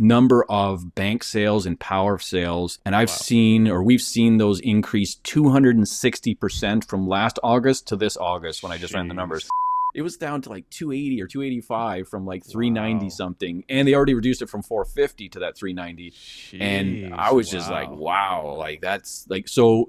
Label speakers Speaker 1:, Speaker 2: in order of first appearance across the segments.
Speaker 1: number of bank sales and power sales. And we've seen those increase 260% from last August to this August when I just ran the numbers. It was down to like 280 or 285 from like 390 something. And they already reduced it from 450 to that 390. And I was just like, wow, like that's like, so.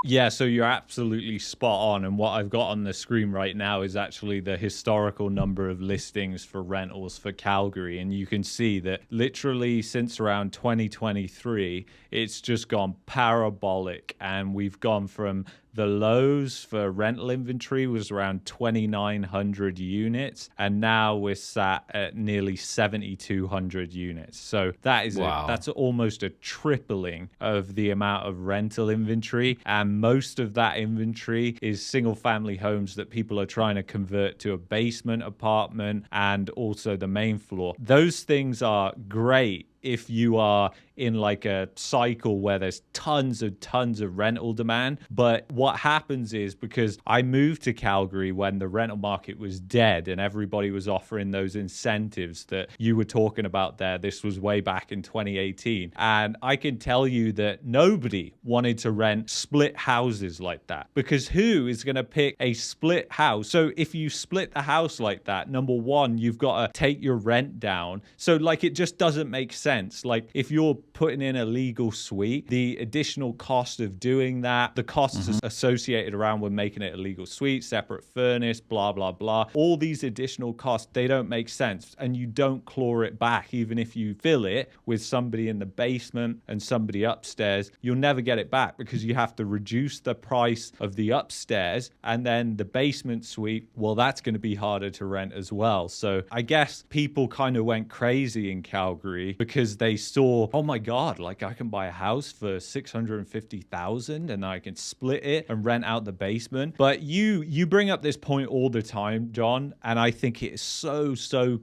Speaker 2: Yeah, so you're absolutely spot on. And what I've got on the screen right now is actually the historical number of listings for rentals for Calgary. And you can see that literally since around 2023, it's just gone parabolic. And we've gone from the lows for rental inventory was around 2,900 units, and now we're sat at nearly 7,200 units. So that is that's almost a tripling of the amount of rental inventory, and most of that inventory is single-family homes that people are trying to convert to a basement apartment and also the main floor. Those things are great if you are in like a cycle where there's tons of rental demand. But what happens is, because I moved to Calgary when the rental market was dead and everybody was offering those incentives that you were talking about there, this was way back in 2018. And I can tell you that nobody wanted to rent split houses like that, because who is going to pick a split house? So if you split the house like that, number one, you've got to take your rent down. So like, it just doesn't make sense. Like if you're putting in a legal suite, the additional cost of doing that, the costs associated around with making it a legal suite, separate furnace, blah, blah, blah. All these additional costs, they don't make sense. And you don't claw it back. Even if you fill it with somebody in the basement and somebody upstairs, you'll never get it back, because you have to reduce the price of the upstairs, and then the basement suite, well, that's going to be harder to rent as well. So I guess people kind of went crazy in Calgary because they saw, oh my God, like I can buy a house for $650,000 and I can split it and rent out the basement. But you bring up this point all the time, John, and I think it is so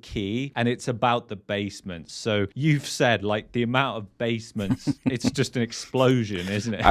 Speaker 2: key, and it's about the basements. So you've said like the amount of basements, it's just an explosion, isn't it?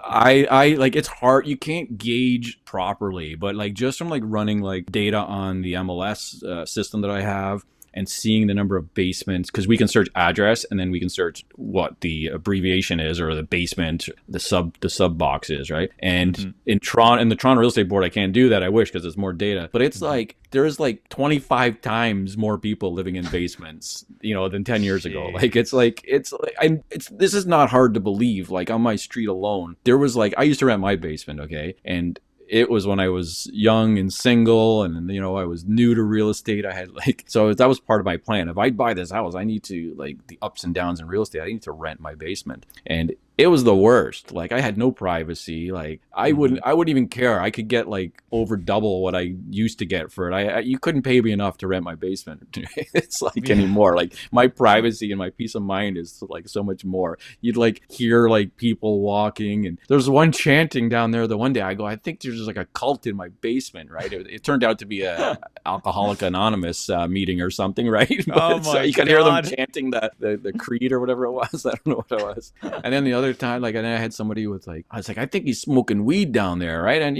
Speaker 1: I like, it's hard, you can't gauge properly, but like just from like running like data on the MLS system that I have, and seeing the number of basements, because we can search address and then we can search what the abbreviation is, or the basement, the sub box is, right? And in the Toronto Real Estate Board, I can't do that. I wish, because it's more data. But it's like there's like 25 times more people living in basements, than 10 years ago. Like this is not hard to believe. Like on my street alone, there was like, I used to rent my basement, okay, and it was when I was young and single, and I was new to real estate. I had so that was part of my plan. If I buy this house, I need to, like, the ups and downs in real estate, I need to rent my basement. And it was the worst. Like, I had no privacy. Like, I wouldn't even care. I could get like over double what I used to get for it. You couldn't pay me enough to rent my basement. It's like anymore. Like, my privacy and my peace of mind is like so much more. You'd like hear like people walking, and there's one chanting down there. The one day I go, I think there's just like a cult in my basement, right? It turned out to be a Alcoholic Anonymous meeting or something, right?
Speaker 2: Oh my
Speaker 1: so you could hear them chanting the creed or whatever it was. I don't know what it was. And then the other time, like, and then I had somebody with like, I was like, I think he's smoking weed down there, right? And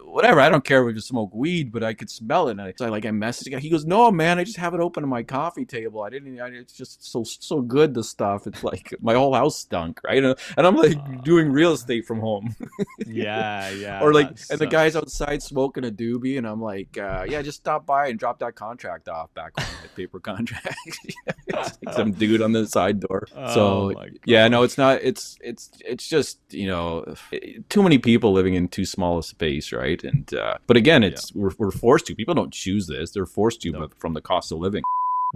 Speaker 1: whatever, I don't care if you smoke weed, but I could smell it. And I messaged the guy. He goes, no, man, I just have it open on my coffee table. It's just so good, the stuff. It's like my whole house stunk, right? And I'm like doing real estate from home.
Speaker 2: Yeah.
Speaker 1: Or like, and the guy's outside smoking a doobie, and I'm like, yeah, just stop by and drop that contract off back on the paper contract. It's like some dude on the side door. So yeah, no, it's not. It's just, too many people living in too small a space, right? And but again, we're forced to. People don't choose this; they're forced to, but from the cost of living.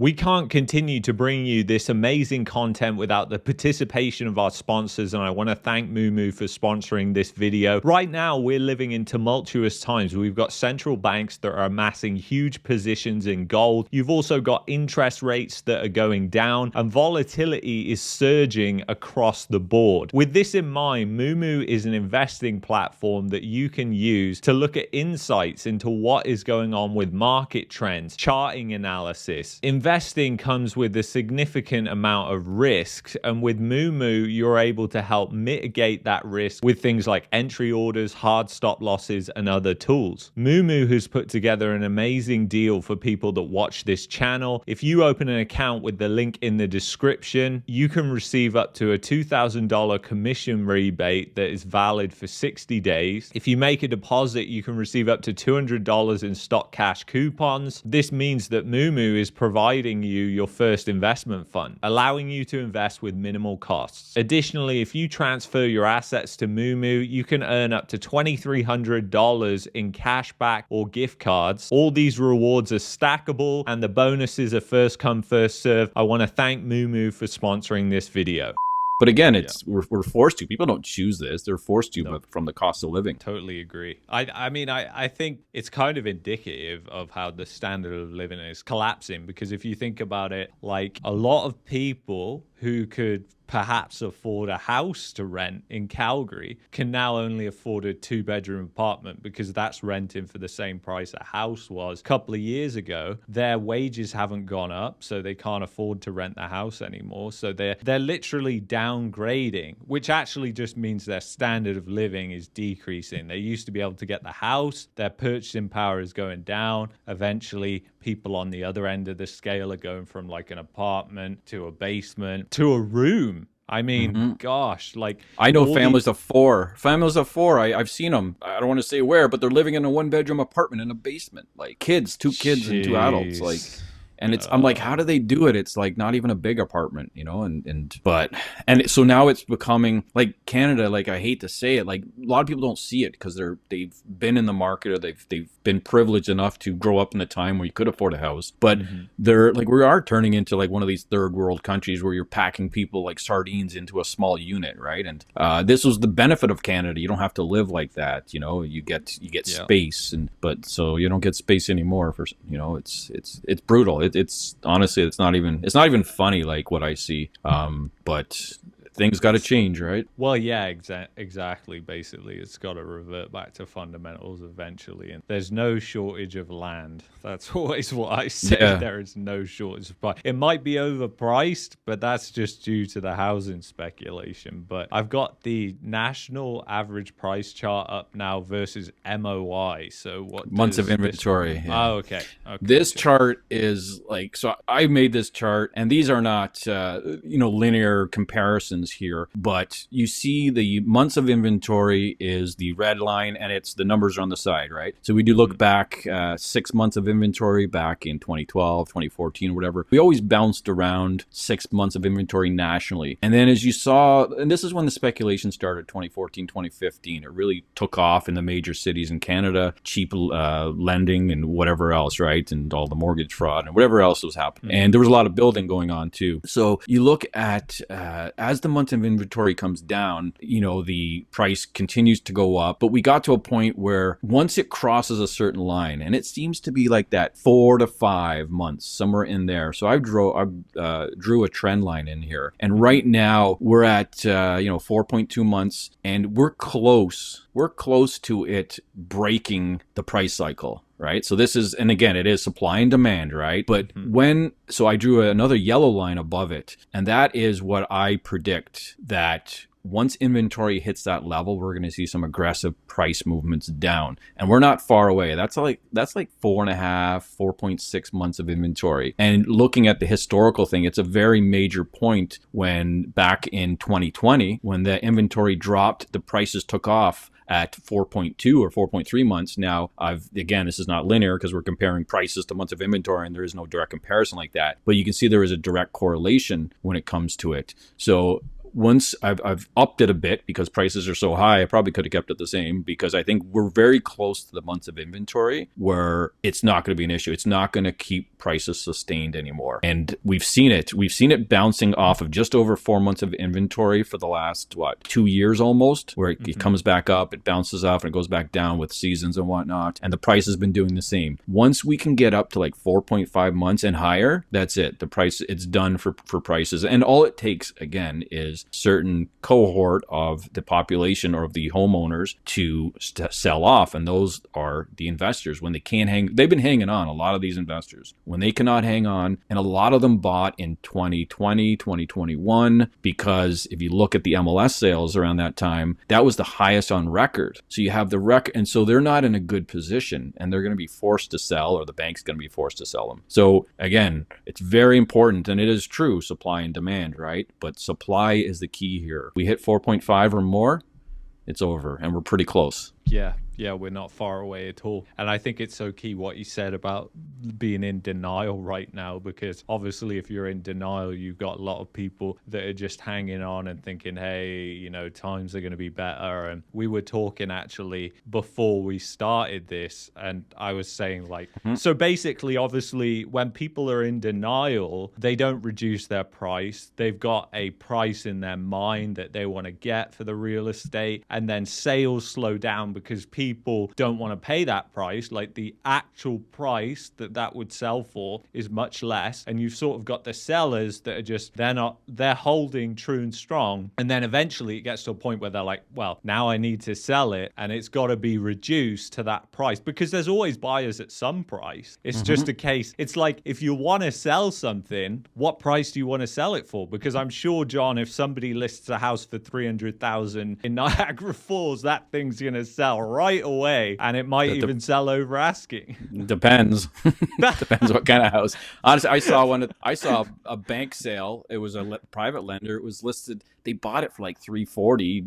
Speaker 2: We can't continue to bring you this amazing content without the participation of our sponsors, and I want to thank Moomoo for sponsoring this video. Right now, we're living in tumultuous times. We've got central banks that are amassing huge positions in gold. You've also got interest rates that are going down, and volatility is surging across the board. With this in mind, Moomoo is an investing platform that you can use to look at insights into what is going on with market trends, charting analysis, investing comes with a significant amount of risk, and with Moomoo, you're able to help mitigate that risk with things like entry orders, hard stop losses, and other tools. Moomoo has put together an amazing deal for people that watch this channel. If you open an account with the link in the description, you can receive up to a $2,000 commission rebate that is valid for 60 days. If you make a deposit, you can receive up to $200 in stock cash coupons. This means that Moomoo is providing you your first investment fund, allowing you to invest with minimal costs. Additionally, if you transfer your assets to Moomoo, you can earn up to $2,300 in cash back or gift cards. All these rewards are stackable, and the bonuses are first come, first serve. I want to thank Moomoo for sponsoring this video.
Speaker 1: But again, it's we're forced to. People don't choose this; they're forced to from the cost of living.
Speaker 2: Totally agree. I think it's kind of indicative of how the standard of living is collapsing, because if you think about it, like a lot of people who could perhaps afford a house to rent in Calgary can now only afford a 2-bedroom apartment, because that's renting for the same price a house was a couple of years ago. Their wages haven't gone up, so they can't afford to rent the house anymore. So they're literally downgrading, which actually just means their standard of living is decreasing. They used to be able to get the house, their purchasing power is going down. Eventually, people on the other end of the scale are going from like an apartment to a basement to a room. I mean, gosh, like
Speaker 1: I know families of four. I've seen them. I don't want to say where, but they're living in a 1-bedroom apartment in a basement. Like kids, 2 kids and 2 adults. Like, and I'm like, how do they do it? It's like not even a big apartment, you know. So now it's becoming like Canada. Like, I hate to say it, like a lot of people don't see it because they've been in the market, or they've been privileged enough to grow up in the time where you could afford a house. But they're like, we are turning into like one of these third world countries where you're packing people like sardines into a small unit, right? And this was the benefit of Canada. You don't have to live like that, you know. You get space, but so you don't get space anymore. For, you know, it's brutal. It's honestly, it's not even funny like what I see. But things got to change, right?
Speaker 2: Well, yeah, exactly. Basically, it's got to revert back to fundamentals eventually. And there's no shortage of land. That's always what I say. Yeah. There is no shortage of price. It might be overpriced, but that's just due to the housing speculation. But I've got the national average price chart up now versus MOI. So what
Speaker 1: months of inventory?
Speaker 2: Yeah. Oh, okay.
Speaker 1: This chart is like, so I made this chart, and these are not linear comparisons here, but you see the months of inventory is the red line, and it's the numbers are on the side, right? So we do look back 6 months of inventory back in 2012, 2014, whatever. We always bounced around 6 months of inventory nationally. And then as you saw, and this is when the speculation started, 2014, 2015, it really took off in the major cities in Canada, cheap lending and whatever else, right? And all the mortgage fraud and whatever else was happening. And there was a lot of building going on too. So you look at, as the month of inventory comes down, you know, the price continues to go up, but we got to a point where once it crosses a certain line, and it seems to be like that 4 to 5 months, somewhere in there. So I drew a trend line in here, and right now we're at 4.2 months, and we're close to it breaking the price cycle. Right. So this is, and again, it is supply and demand, right? But so I drew another yellow line above it, and that is what I predict, that once inventory hits that level, we're going to see some aggressive price movements down, and we're not far away. That's like 4.6 months of inventory. And looking at the historical thing, it's a very major point when back in 2020, when the inventory dropped, the prices took off at 4.2 or 4.3 months. Now, again, this is not linear because we're comparing prices to months of inventory, and there is no direct comparison like that. But you can see there is a direct correlation when it comes to it. So once I've upped it a bit because prices are so high, I probably could have kept it the same, because I think we're very close to the months of inventory where it's not going to be an issue. It's not going to keep prices sustained anymore. And we've seen it bouncing off of just over 4 months of inventory for the last 2 years almost, where it comes back up, it bounces off, and it goes back down with seasons and whatnot. And the price has been doing the same. Once we can get up to like 4.5 months and higher, that's it. The price, it's done for prices. And all it takes, again, is certain cohort of the population or of the homeowners to sell off. And those are the investors. When they can't hang, they've been hanging on, a lot of these investors. When they cannot hang on, and a lot of them bought in 2020, 2021, because if you look at the MLS sales around that time, that was the highest on record. So you have the record, and so they're not in a good position, and they're going to be forced to sell, or the bank's going to be forced to sell them. So again, it's very important, and it is true, supply and demand, right? But supply is the key here. We hit 4.5 or more, it's over, and we're pretty close.
Speaker 2: Yeah, we're not far away at all. And I think it's so key what you said about being in denial right now, because obviously if you're in denial, you've got a lot of people that are just hanging on and thinking, hey, you know, times are going to be better. And we were talking actually before we started this, and I was saying like, so basically, obviously, when people are in denial, they don't reduce their price. They've got a price in their mind that they want to get for the real estate, and then sales slow down because people don't want to pay that price. Like the actual price that would sell for is much less, and you've sort of got the sellers that are just, they're holding true and strong, and then eventually it gets to a point where they're like, well, now I need to sell it, and it's got to be reduced to that price, because there's always buyers at some price. It's just a case, it's like, if you want to sell something, what price do you want to sell it for? Because I'm sure, John, if somebody lists a house for 300,000 in Niagara Falls, that thing's going to sell right away, and it might even sell over asking.
Speaker 1: Depends. Depends what kind of house. Honestly, I saw a bank sale. It was a private lender. It was listed. They bought it for like 340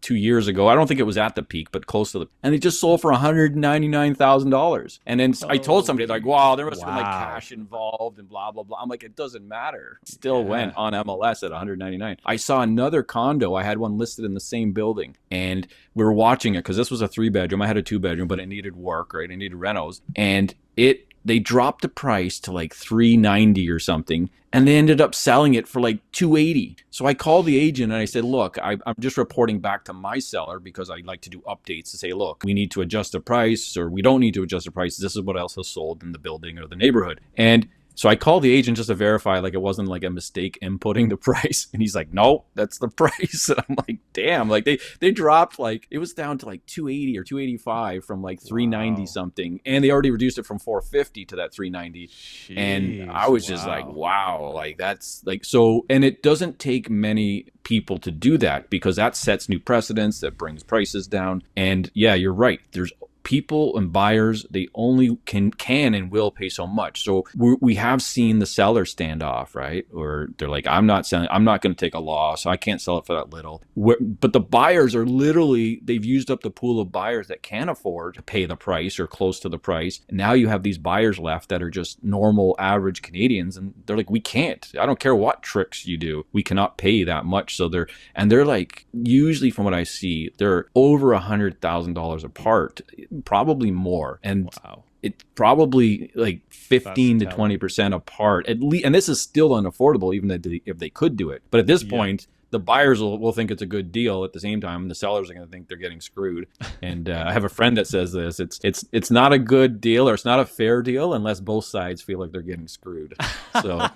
Speaker 1: 2 years ago. I don't think it was at the peak, but close to and they just sold for $199,000. And then I told somebody like, wow, there must have been like cash involved and blah blah blah. I'm like, it doesn't matter. It still went on MLS at 199. I saw another condo. I had one listed in the same building, and we were watching it because this was a 3-bedroom. I had a 2-bedroom, but it needed work, right? It needed renos, and they dropped the price to like $390 or something, and they ended up selling it for like $280. So I called the agent and I said, look, I'm just reporting back to my seller because I like to do updates to say, look, we need to adjust the price, or we don't need to adjust the price. This is what else has sold in the building or the neighborhood. And so I called the agent just to verify like it wasn't like a mistake inputting the price. And he's like, no, that's the price. And I'm like, damn, like they dropped, like it was down to like 280 or 285 from like 390 something. And they already reduced it from 450 to that 390. Jeez, and I was just like, wow, like that's like, so, and it doesn't take many people to do that, because that sets new precedents, that brings prices down. And yeah, you're right. There's people and buyers, they only can and will pay so much. So we have seen the sellers stand off, right? Or they're like, I'm not selling, I'm not going to take a loss, I can't sell it for that little. But the buyers are literally, they've used up the pool of buyers that can afford to pay the price or close to the price. And now you have these buyers left that are just normal, average Canadians, and they're like, we can't. I don't care what tricks you do, we cannot pay that much. So they're like, usually from what I see, they're over $100,000 apart, probably more. And it's probably like 15 to 20% apart at least. And this is still unaffordable, even if they could do it. But at this point, the buyers will think it's a good deal. At the same time, the sellers are going to think they're getting screwed. And I have a friend that says this: it's not a good deal, or it's not a fair deal unless both sides feel like they're getting screwed. So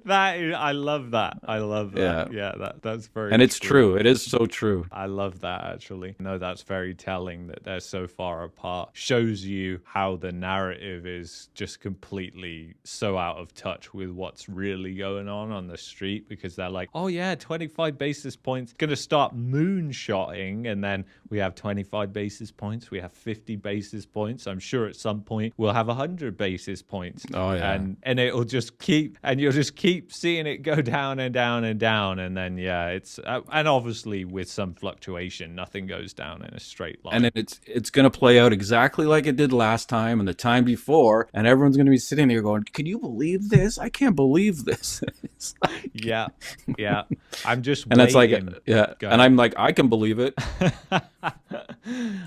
Speaker 2: I love that. I love that. Yeah, that's very.
Speaker 1: And it's true. It is so true.
Speaker 2: I love that, actually. No, that's very telling that they're so far apart. Shows you how the narrative is just completely so out of touch with what's really going on the street, because they're like, oh yeah, 25 basis points, going to start moonshotting, and then we have 25 basis points, we have 50 basis points. I'm sure at some point we'll have 100 basis points.
Speaker 1: Oh yeah.
Speaker 2: And it'll just keep, and you'll just keep seeing it go down and down and down, and then it's and obviously with some fluctuation, nothing goes down in a straight line.
Speaker 1: And then it's going to play out exactly like it did last time and the time before, and everyone's going to be sitting there going, can you believe this? I can't believe this. Like,
Speaker 2: yeah. I'm just
Speaker 1: and
Speaker 2: waiting.
Speaker 1: That's like, yeah. And I'm like, I can believe it.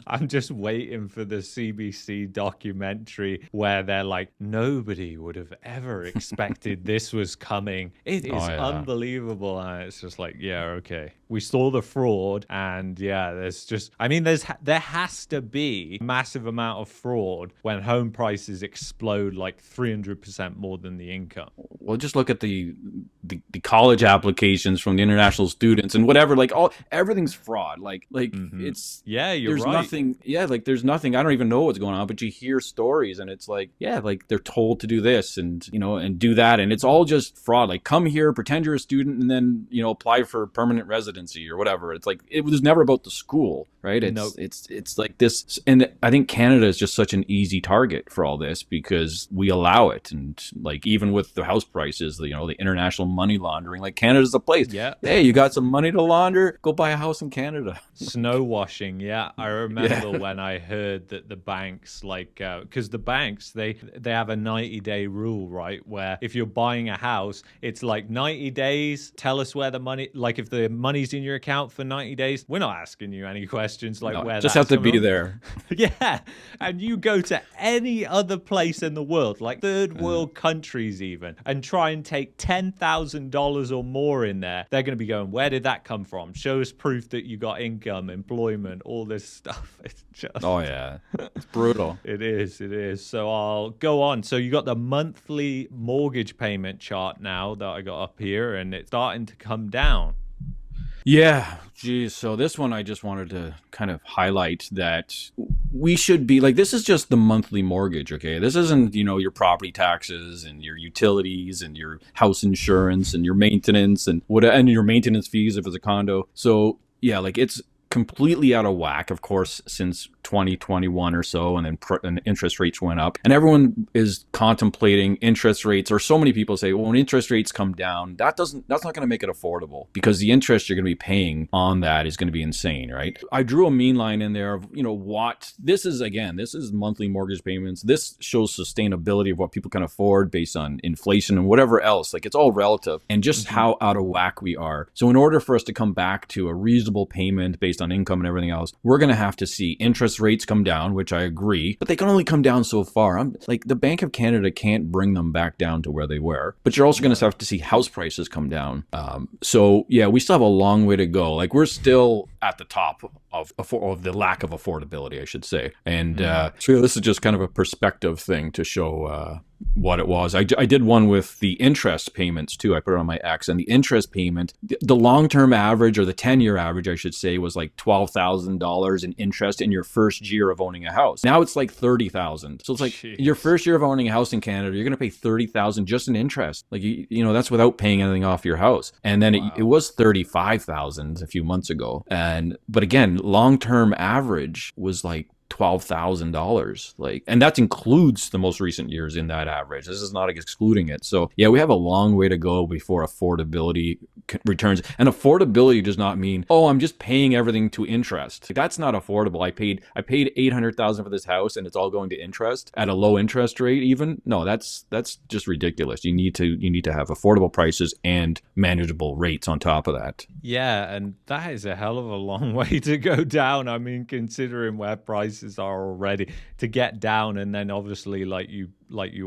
Speaker 2: I'm just waiting for the CBC documentary where they're like, nobody would have ever expected this was coming. It is unbelievable. And it's just like, yeah, okay. We saw the fraud, and there's just, I mean, there has to be a massive amount of fraud when home prices explode like 300% more than the income.
Speaker 1: Well, just look at the the college applications from the international students and whatever, like everything's fraud. It's
Speaker 2: Yeah, you're
Speaker 1: there's
Speaker 2: right.
Speaker 1: nothing. Yeah, like there's nothing. I don't even know what's going on, but you hear stories and it's like, yeah, like they're told to do this and and do that, and it's all just fraud. Like, come here, pretend you're a student, and then apply for permanent residency or whatever. It's like it was never about the school, right?
Speaker 2: Nope.
Speaker 1: It's like this, and I think Canada is just such an easy target for all this because we allow it, and like even with the house prices, the international money laundering, like Canada's the place.
Speaker 2: Yeah.
Speaker 1: Hey, you got some money to launder? Go buy a house in Canada.
Speaker 2: Snow washing, yeah. I remember
Speaker 1: Yeah.
Speaker 2: when I heard that the banks, like, because the banks, they have a 90-day rule, right? Where if you're buying a house, it's like 90 days, tell us where the money, like if the money's in your account for 90 days, we're not asking you any questions like
Speaker 1: No,
Speaker 2: where
Speaker 1: just
Speaker 2: that's
Speaker 1: have to
Speaker 2: coming
Speaker 1: be
Speaker 2: from.
Speaker 1: there.
Speaker 2: Yeah, and you go to any other place in the world, like third world countries even, and try and take $10,000 or more in there, they're going to be going, where did that come from? Show us proof that you got income, employment, all this stuff. It's just...
Speaker 1: Oh yeah, it's brutal.
Speaker 2: It is, it is. So I'll go on. So you got the monthly mortgage payment chart now that I got up here, and it's starting to come down.
Speaker 1: Yeah, geez. So this one, I just wanted to kind of highlight that we should be like, this is just the monthly mortgage, okay? This isn't, your property taxes and your utilities and your house insurance and your maintenance and and your maintenance fees if it's a condo. So yeah, like it's completely out of whack, of course, since 2021 or so, and then and interest rates went up, and everyone is contemplating interest rates, or so many people say, well, when interest rates come down, that's not going to make it affordable because the interest you're going to be paying on that is going to be insane, right? I drew a mean line in there of what this is. Again, this is monthly mortgage payments. This shows sustainability of what people can afford based on inflation and whatever else. Like, it's all relative, and just how out of whack we are. So in order for us to come back to a reasonable payment based on income and everything else, we're going to have to see interest rates come down, which I agree, but they can only come down so far. I'm like, the Bank of Canada can't bring them back down to where they were, but you're also going to have to see house prices come down. So yeah, we still have a long way to go. Like, we're still at the top of the lack of affordability, I should say. And so this is just kind of a perspective thing to show what it was. I did one with the interest payments too. I put it on my X, and the interest payment, the long-term average, or the 10-year average, I should say, was like $12,000 in interest in your first year of owning a house. Now it's like $30,000. So it's like,
Speaker 2: Jeez.
Speaker 1: Your first year of owning a house in Canada, you're going to pay $30,000 just in interest. Like, that's without paying anything off your house. And then it was $35,000 a few months ago. But again, long-term average was like $12,000, like, and that includes the most recent years in that average. This is not excluding it. So yeah, we have a long way to go before affordability returns. And affordability does not mean, oh, I'm just paying everything to interest. Like, that's not affordable. I paid $800,000 for this house and it's all going to interest at a low interest rate. Even no, that's just ridiculous. You need to have affordable prices and manageable rates on top of that.
Speaker 2: Yeah, and that is a hell of a long way to go down. I mean, considering where prices are already, to get down, and then obviously, like you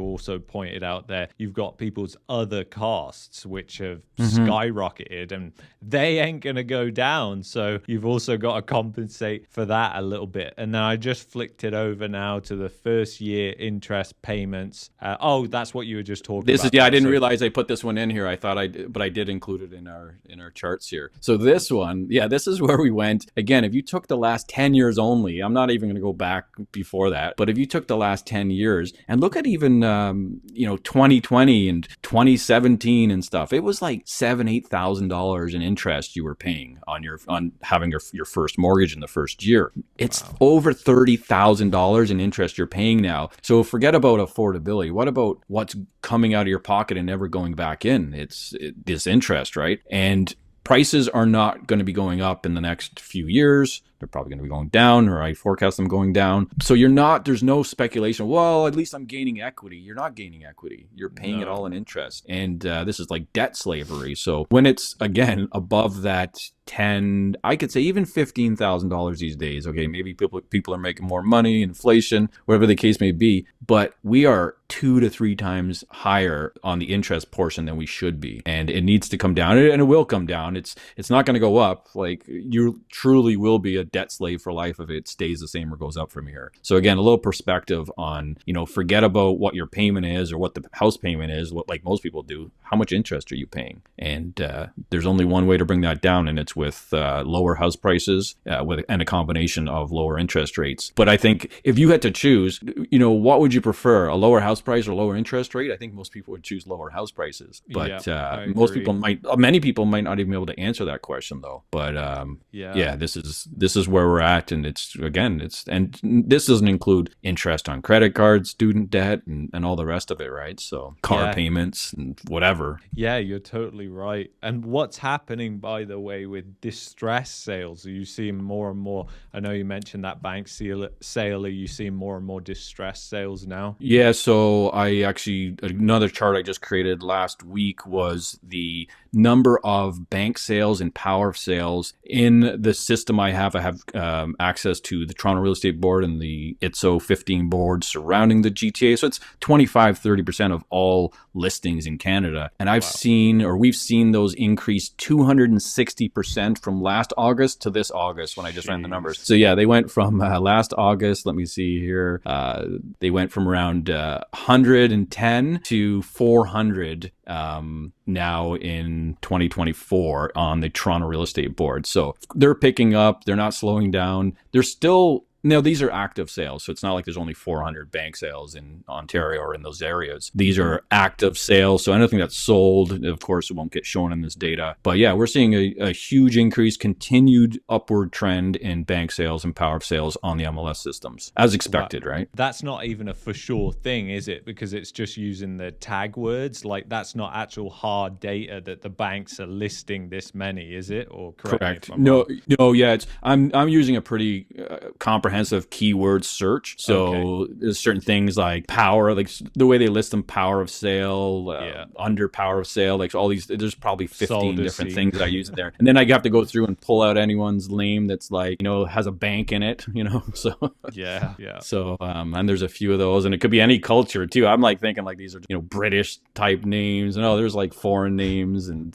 Speaker 2: also pointed out there, you've got people's other costs which have skyrocketed, and they ain't gonna go down. So you've also got to compensate for that a little bit. And then I just flicked it over now to the first year interest payments. Oh, that's what you were just talking about.
Speaker 1: I didn't realize I put this one in here. I thought I did, but I did include it in our charts here. So this one, yeah, this is where we went. Again, if you took the last 10 years only, I'm not even going to go back before that, but if you took the last 10 years and look at even 2020 and 2017 and stuff, it was like $7,000-8,000 in interest you were paying on having your first mortgage in the first year. It's over $30,000 in interest you're paying now. So forget about affordability. What about what's coming out of your pocket and never going back in? It's this interest, right? And prices are not going to be going up in the next few years. They're probably going to be going down, or I forecast them going down. So there's no speculation, well, at least I'm gaining equity. You're not gaining equity. You're paying it all in interest. And this is like debt slavery. So when it's, again, above that 10, I could say even $15,000 these days. Okay, maybe people are making more money, inflation, whatever the case may be, but we are 2 to 3 times higher on the interest portion than we should be, and it needs to come down, and it will come down. It's not going to go up. Like, you truly will be a debt slave for life if it stays the same or goes up from here. So again, a little perspective on, forget about what your payment is or what the house payment is, what like most people do. How much interest are you paying? And there's only one way to bring that down, and it's with lower house prices and a combination of lower interest rates. But I think if you had to choose, what would you prefer, a lower house price or lower interest rate? I think most people would choose lower house prices. But many people might not even be able to answer that question though. But this is where we're at, and and this doesn't include interest on credit cards, student debt, and all the rest of it, right? So car payments and whatever.
Speaker 2: Yeah, you're totally right. And what's happening, by the way, with distressed sales? Are you seeing more and more? I know you mentioned that bank sale. Are you seeing more and more distressed sales now?
Speaker 1: Yeah, so another chart I just created last week was the number of bank sales and power of sales in the system I have. I have access to the Toronto Real Estate Board and the ITSO 15 board surrounding the GTA. So it's 25-30% of all listings in Canada. And we've seen those increase 260% from last August to this August when I just ran the numbers. So yeah, they went from last August, let me see here, they went from around 110 to 400 now in 2024 on the Toronto Real Estate Board. So they're picking up, they're not slowing down. They're still, these are active sales. So it's not like there's only 400 bank sales in Ontario or in those areas. These are active sales. So anything that's sold, of course, it won't get shown in this data. But yeah, we're seeing a huge increase, continued upward trend in bank sales and power of sales on the MLS systems, as expected, right?
Speaker 2: That's not even a for sure thing, is it? Because it's just using the tag words. Like, that's not actual hard data that the banks are listing this many, is it? Or
Speaker 1: correct? No, yeah. I'm using a pretty comprehensive keyword search. So there's certain things like power, like the way they list them, power of sale, under power of sale, like all these, there's probably 15 different things that I use in there. And then I have to go through and pull out anyone's name that's like, has a bank in it, so.
Speaker 2: Yeah.
Speaker 1: So, and there's a few of those, and it could be any culture too. I'm like thinking like these are, British type names, and there's like foreign names, and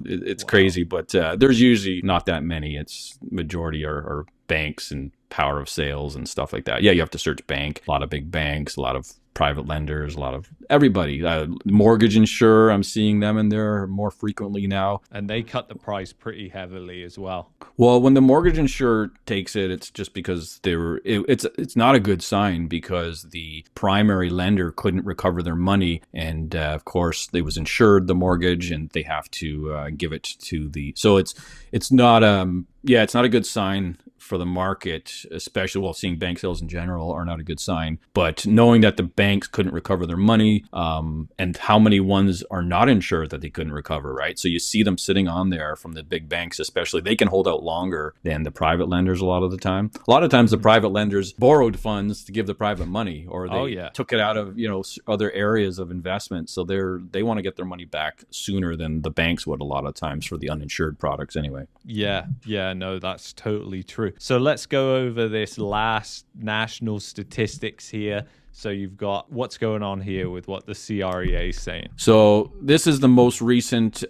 Speaker 1: it's crazy, but there's usually not that many. It's majority are banks and power of sales and stuff like that. Yeah, you have to search bank. A lot of big banks, a lot of private lenders, a lot of everybody. Mortgage insurer, I'm seeing them in there more frequently now.
Speaker 2: And they cut the price pretty heavily as well.
Speaker 1: Well, when the mortgage insurer takes it, it's just because it's not a good sign, because the primary lender couldn't recover their money. And of course, they was insured the mortgage, and they have to give it to the, so it's not a good sign for the market, especially seeing bank sales in general are not a good sign. But knowing that the banks couldn't recover their money, and how many ones are not insured that they couldn't recover, right? So you see them sitting on there from the big banks, especially. They can hold out longer than the private lenders a lot of the time. A lot of times the private lenders borrowed funds to give the private money, or they took it out of other areas of investment. So they want to get their money back sooner than the banks would a lot of times for the uninsured products anyway.
Speaker 2: Yeah, no, that's totally true. So let's go over this last national statistics here. So you've got what's going on here with what the CREA is saying.
Speaker 1: So this is the most recent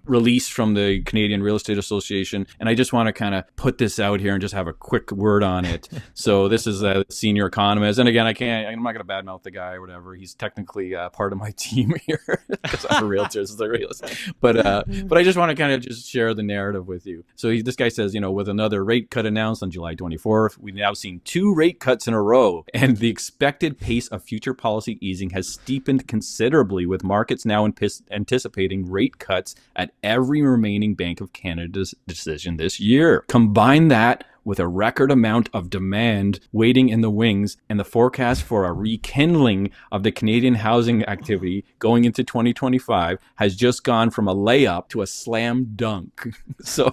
Speaker 1: release from the Canadian Real Estate Association. And I just want to kind of put this out here and just have a quick word on it. So this is a senior economist. And again, I'm not going to badmouth the guy or whatever. He's technically part of my team here because I'm a realtor. This is a realist. But I just want to kind of just share the narrative with you. So this guy says, with another rate cut announced on July 24th, we've now seen 2 rate cuts in a row, and the expected pace of future policy easing has steepened considerably, with markets now anticipating rate cuts at every remaining Bank of Canada's decision this year. Combine that with a record amount of demand waiting in the wings, and the forecast for a rekindling of the Canadian housing activity going into 2025 has just gone from a layup to a slam dunk. So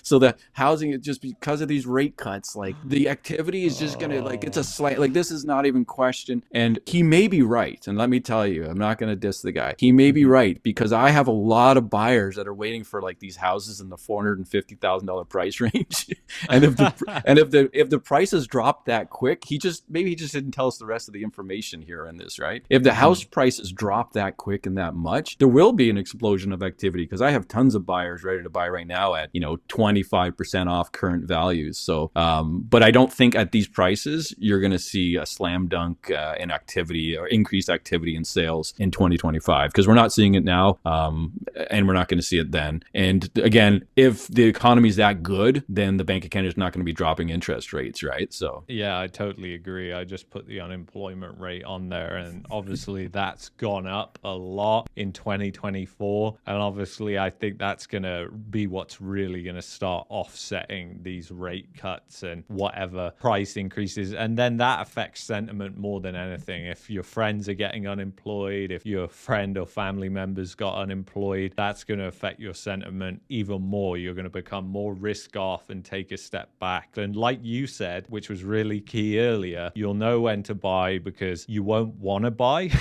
Speaker 1: the housing, just because of these rate cuts, like the activity is just gonna, like, it's a slight, like, this is not even questioned. And he may be right. And let me tell you, I'm not gonna diss the guy. He may be right, because I have a lot of buyers that are waiting for like these houses in the $450,000 price range. And if the if the prices drop that quick, maybe he just didn't tell us the rest of the information here in this, right? If the house prices drop that quick and that much, there will be an explosion of activity, because I have tons of buyers ready to buy right now at 25% off current values. So, but I don't think at these prices you're going to see a slam dunk in activity or increased activity in sales in 2025, because we're not seeing it now, and we're not going to see it then. And again, if the economy is that good, then the Bank of Canada is not going to be dropping interest rates, right? So
Speaker 2: yeah, I totally agree. I just put the unemployment rate on there, and obviously that's gone up a lot in 2024. And obviously I think that's going to be what's really going to start offsetting these rate cuts and whatever price increases. And then that affects sentiment more than anything. If your friends are getting unemployed, if your friend or family members got unemployed, that's going to affect your sentiment even more. You're going to become more risk off and take a step back. And like you said, which was really key earlier, you'll know when to buy because you won't want to buy.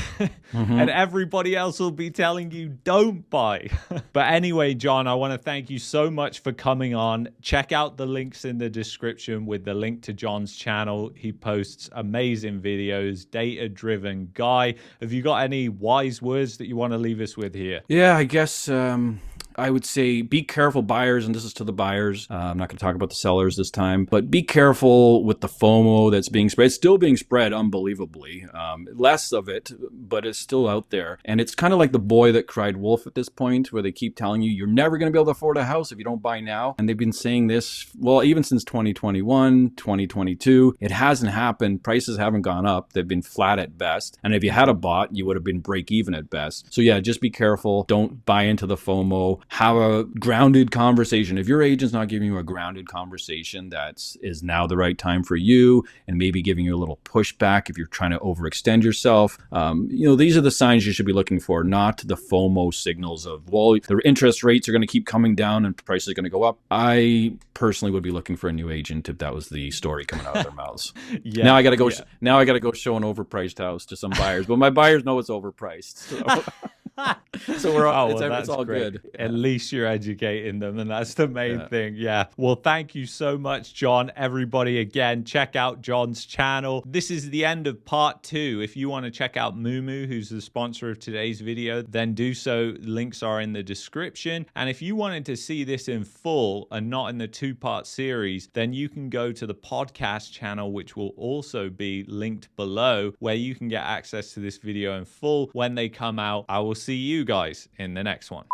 Speaker 2: And everybody else will be telling you don't buy. But anyway, John, I want to thank you so much for coming on. Check out the links in the description with the link to John's channel. He posts amazing videos, data-driven guy. Have you got any wise words that you want to leave us with here?
Speaker 1: yeah, I guess I would say be careful, buyers, and this is to the buyers. I'm not going to talk about the sellers this time, but be careful with the FOMO that's being spread. It's still being spread unbelievably. Less of it, but it's still out there. And it's kind of like the boy that cried wolf at this point, where they keep telling you, you're never going to be able to afford a house if you don't buy now. And they've been saying this, well, even since 2021, 2022. It hasn't happened. Prices haven't gone up. They've been flat at best. And if you had a bought, you would have been break even at best. So yeah, just be careful. Don't buy into the FOMO. Have a grounded conversation. If your agent's not giving you a grounded conversation, is now the right time for you, and maybe giving you a little pushback if you're trying to overextend yourself. These are the signs you should be looking for, not the FOMO signals of, well, the interest rates are going to keep coming down and prices are going to go up. I personally would be looking for a new agent if that was the story coming out of their mouths.
Speaker 2: Yeah.
Speaker 1: Now I got to go. Now I got to go show an overpriced house to some buyers, but my buyers know it's overpriced. So we're all, it's all good.
Speaker 2: At least you're educating them, and that's the main thing. Yeah. Well, thank you so much, John. Everybody, again, check out John's channel. This is the end of part 2. If you want to check out Moomoo, who's the sponsor of today's video, then do so. Links are in the description. And if you wanted to see this in full and not in the 2-part series, then you can go to the podcast channel, which will also be linked below, where you can get access to this video in full when they come out. I will see you guys in the next one.